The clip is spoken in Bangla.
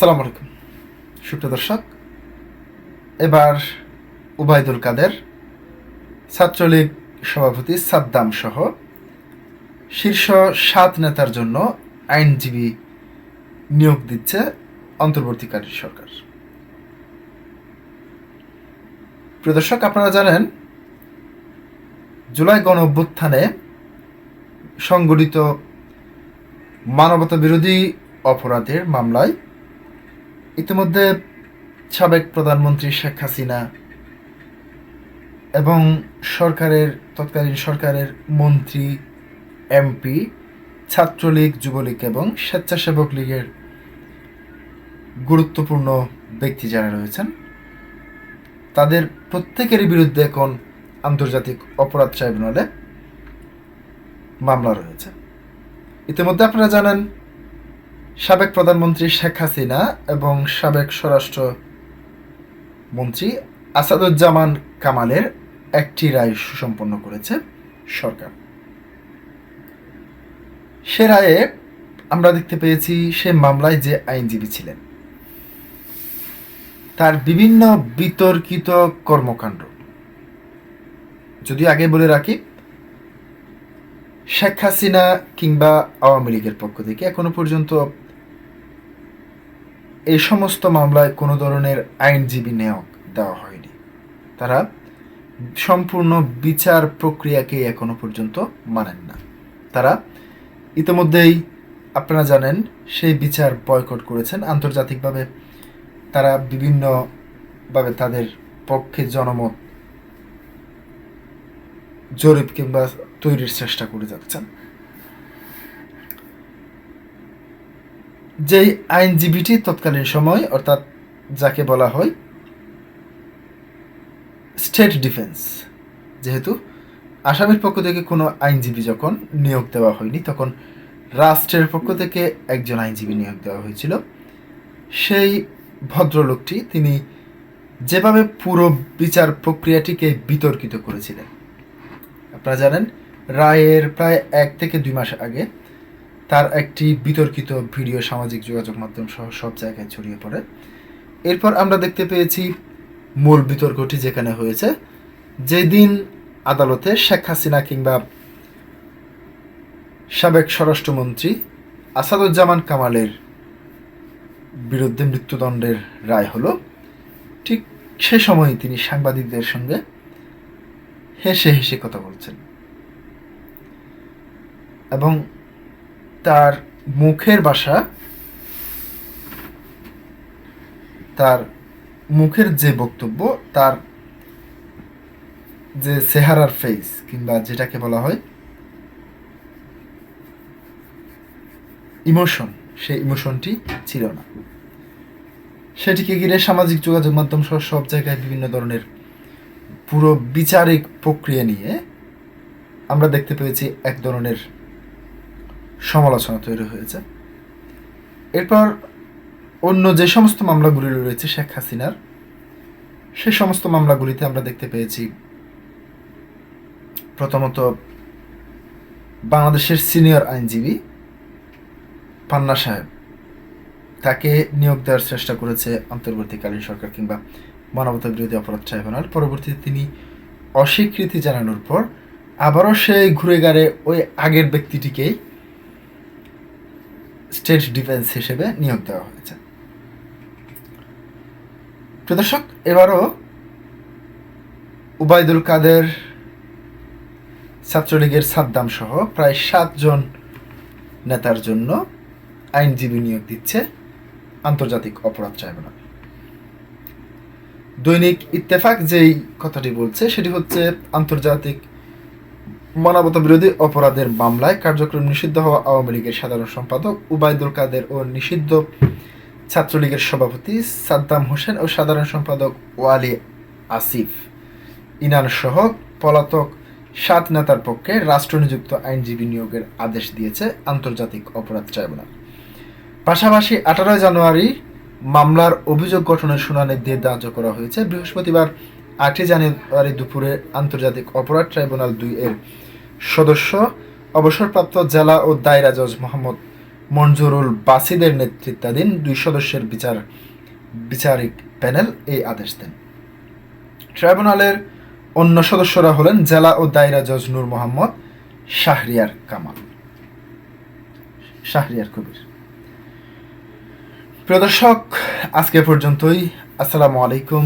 আসসালামু আলাইকুম সুপ্রিয় দর্শক। এবার উবাইদুল কাদের, ছাত্রলীগ সভাপতি সাদ্দাম সহ শীর্ষ 7 নেতার জন্য আইনজীবী নিয়োগ দিচ্ছে অন্তর্বর্তীকালীন সরকার। প্রিয় দর্শক, আপনারা জানেন জুলাই গণ অভ্যুত্থানে সংগঠিত মানবতা বিরোধী অপরাধের মামলায় ইতিমধ্যে সাবেক প্রধানমন্ত্রী শেখ হাসিনা এবং তৎকালীন সরকারের মন্ত্রী, এমপি, ছাত্রলীগ, যুবলীগ এবং স্বেচ্ছাসেবক লীগের গুরুত্বপূর্ণ ব্যক্তি যারা রয়েছেন তাদের প্রত্যেকেরই বিরুদ্ধে এখন আন্তর্জাতিক অপরাধ ট্রাইব্যুনালে মামলা রয়েছে। ইতিমধ্যে আপনারা জানেন সাবেক প্রধানমন্ত্রী শেখ হাসিনা এবং সাবেক স্বরাষ্ট্র মন্ত্রী আসাদুজ্জামান কামালের একটি রায় সুসম্পন্ন করেছে সরকার। সে রায়ে আমরা দেখতে পেয়েছি সে মামলায় যে আইনজীবী ছিলেন তার বিভিন্ন বিতর্কিত কর্মকাণ্ড। যদি আগে বলে রাখি, শেখ হাসিনা কিংবা আওয়ামী লীগের পক্ষ থেকে এখনো পর্যন্ত এই সমস্ত মামলায় কোনো ধরনের আইনজীবী নিয়োগ দেওয়া হয়নি। তারা সম্পূর্ণ বিচার প্রক্রিয়াকে এখনো পর্যন্ত মানেন না। তারা ইতিমধ্যেই আপনারা জানেন সেই বিচার বয়কট করেছেন। আন্তর্জাতিকভাবে তারা বিভিন্নভাবে তাদের পক্ষে জনমত জরিপ কিংবা তৈরির চেষ্টা করে যাচ্ছেন। যেই আইনজীবীটি তৎকালীন সময়, অর্থাৎ যাকে বলা হয় স্টেট ডিফেন্স, যেহেতু আসামির পক্ষ থেকে কোনো আইনজীবী যখন নিয়োগ দেওয়া হয়নি তখন রাষ্ট্রের পক্ষ থেকে একজন আইনজীবী নিয়োগ দেওয়া হয়েছিল। সেই ভদ্রলোকটি তিনি যেভাবে পুরো বিচার প্রক্রিয়াটিকে বিতর্কিত করেছিলেন, আপনারা জানেন রায়ের প্রায় 1 থেকে 2 মাস আগে তার একটি বিতর্কিত ভিডিও সামাজিক যোগাযোগ মাধ্যম সহ সব জায়গায় ছড়িয়ে পড়ে। এরপর আমরা দেখতে পেয়েছি মূল বিতর্কটি যেখানে হয়েছে, যেদিন আদালতে শেখ হাসিনা কিংবা সাবেক স্বরাষ্ট্রমন্ত্রী আসাদুজ্জামান কামালের বিরুদ্ধে মৃত্যুদণ্ডের রায় হলো, ঠিক সে সময় তিনি সাংবাদিকদের সঙ্গে হেসে হেসে কথা বলছেন এবং তার মুখের ভাষা, তার মুখের যে বক্তব্য, তার যে চেহারার ফেস কিংবা যেটাকে বলা হয় ইমোশন, সেই ইমোশনটি ছিল না। সেটিকে ঘিরে সামাজিক যোগাযোগ মাধ্যম সহ সব জায়গায় বিভিন্ন ধরনের পুরো বিচারিক প্রক্রিয়া নিয়ে আমরা দেখতে পেয়েছি এক ধরনের সমালোচনা তৈরি হয়েছে। এরপর অন্য যে সমস্ত মামলাগুলি রয়েছে শেখ হাসিনার, সে সমস্ত মামলাগুলিতে আমরা দেখতে পেয়েছি প্রথমত বাংলাদেশের সিনিয়র আইনজীবী পান্না সাহেব, তাকে নিয়োগ দেওয়ার চেষ্টা করেছে অন্তর্বর্তীকালীন সরকার কিংবা মানবতা বিরোধী অপরাধ ট্রাইব্যুনাল। পরবর্তীতে তিনি অস্বীকৃতি জানানোর পর আবারও সেই ঘুরে গাড়ে ওই আগের ব্যক্তিটিকেই স্টেট ডিফেন্স হিসেবে নিয়োগ দেওয়া হয়েছে। প্রদর্শক, এবারও উবাইদুল কাদের, ছাত্রলীগের সাদ্দাম সহ প্রায় 7 জন নেতার জন্য আইনজীবী নিয়োগ দিচ্ছে আন্তর্জাতিক অপরাধ ট্রাইব্যুনাল। দৈনিক ইত্তেফাক যেই কথাটি বলছে সেটি হচ্ছে, আন্তর্জাতিক মানবতা বিরোধী অপরাধের মামলায় কার্যক্রম নিষিদ্ধ হওয়া আওয়ামী লীগের সাধারণ সম্পাদক উবাইদুল কাদের ও নিষিদ্ধ ছাত্রলীগের সভাপতি সাদ্দাম হোসেন ও সাধারণ সম্পাদক ওয়ালি আসিফ ইনান সহ পলাতক 7 নেতার পক্ষে রাষ্ট্রনিযুক্ত আইনজীবী নিয়োগের আদেশ দিয়েছে আন্তর্জাতিক অপরাধ ট্রাইব্যুনাল। পাশাপাশি 18 জানুয়ারি মামলার অভিযোগ গঠনের শুনানি দিয়ে ধার্য করা হয়েছে। বৃহস্পতিবার 8 জানুয়ারি দুপুরে আন্তর্জাতিক অপরাধ ট্রাইব্যুনাল 2 এর সদস্য অবসরপ্রাপ্ত জেলা ও দায়রা জজ মোহাম্মদ মঞ্জুরুল বাসিদের নেতৃত্বাধীন 2 সদস্যের বিচারিক প্যানেল এই আদেশ দেন। ট্রাইব্যুনালের অন্য সদস্যরা হলেন জেলা ও দায়রা জজ নূর মোহাম্মদ, শাহরিয়ার কবির। প্রিয় দর্শক, আজকে পর্যন্তই। আসসালামু আলাইকুম।